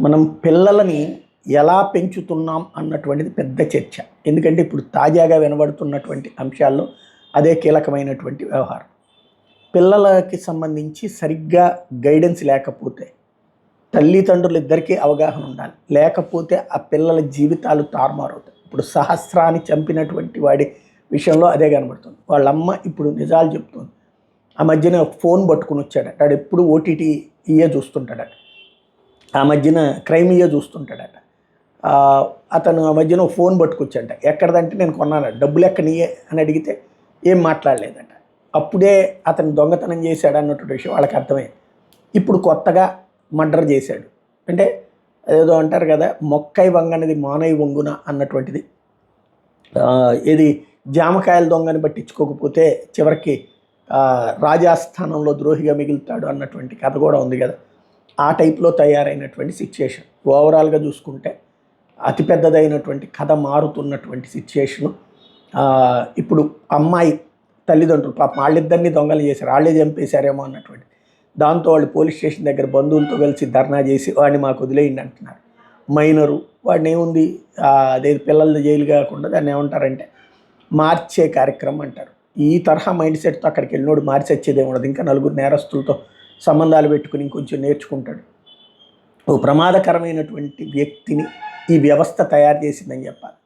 మనం పిల్లలని ఎలా పెంచుతున్నాం అన్నటువంటిది పెద్ద చర్చ. ఎందుకంటే ఇప్పుడు తాజాగా వినబడుతున్నటువంటి అంశాల్లో అదే కీలకమైనటువంటి వ్యవహారం. పిల్లలకి సంబంధించి సరిగ్గా గైడెన్స్ లేకపోతే తల్లిదండ్రులు ఇద్దరికీ అవగాహన ఉండాలి. లేకపోతే ఆ పిల్లల జీవితాలు తారుమారవుతాయి. ఇప్పుడు సహస్రాన్ని చంపినటువంటి వాడి విషయంలో అదే కనబడుతుంది. వాళ్ళమ్మ ఇప్పుడు నిజాలు చెప్తుంది. ఆ మధ్యన ఫోన్ పట్టుకుని వచ్చాడట. వాడు ఎప్పుడు ఓటీటీ ఇయే చూస్తుంటాడట. ఆ మధ్యన క్రైమ్ ఇయే చూస్తుంటాడట. అతను ఆ మధ్యన ఫోన్ పట్టుకొచ్చాడట. ఎక్కడదంటే నేను కొన్నాను, డబ్బులు ఎక్కనియే అని అడిగితే ఏం మాట్లాడలేదట. అప్పుడే అతను దొంగతనం చేశాడు అన్నటువంటి విషయం వాళ్ళకి అర్థమైంది. ఇప్పుడు కొత్తగా మర్డర్ చేశాడు. అంటే ఏదో అంటారు కదా, మొక్కై వంగనది మానై వంగున అన్నటువంటిది. ఇది జామకాయల దొంగని పట్టించుకోకపోతే చివరికి రాజాస్థానంలో ద్రోహిగా మిగులుతాడు అన్నటువంటి కథ కూడా ఉంది కదా. ఆ టైప్లో తయారైనటువంటి సిచ్యుయేషన్. ఓవరాల్గా చూసుకుంటే అతిపెద్దదైనటువంటి కథ మారుతున్నటువంటి సిచ్యుయేషను. ఇప్పుడు అమ్మాయి తల్లిదండ్రులు పాపం వాళ్ళిద్దరినీ దొంగలు చేశారు, వాళ్ళే చంపేశారేమో అన్నటువంటి దాంతో వాళ్ళు పోలీస్ స్టేషన్ దగ్గర బంధువులతో కలిసి ధర్నా చేసి వాడిని మాకు వదిలేయండి అంటున్నారు. మైనరు వాడిని ఏముంది, అదే పిల్లల జైలు కాకుండా దాన్ని ఏమంటారంటే మార్చే కార్యక్రమం అంటారు. ఈ తరహా మైండ్ సెట్తో అక్కడికి వెళ్ళినోడు మార్చి వచ్చేదే ఉండదు. ఇంకా నలుగురు నేరస్తులతో సంబంధాలు పెట్టుకుని ఇంకొంచెం నేర్చుకుంటాడు. ఓ ప్రమాదకరమైనటువంటి వ్యక్తిని ఈ వ్యవస్థ తయారు చేసిందని చెప్పాలి.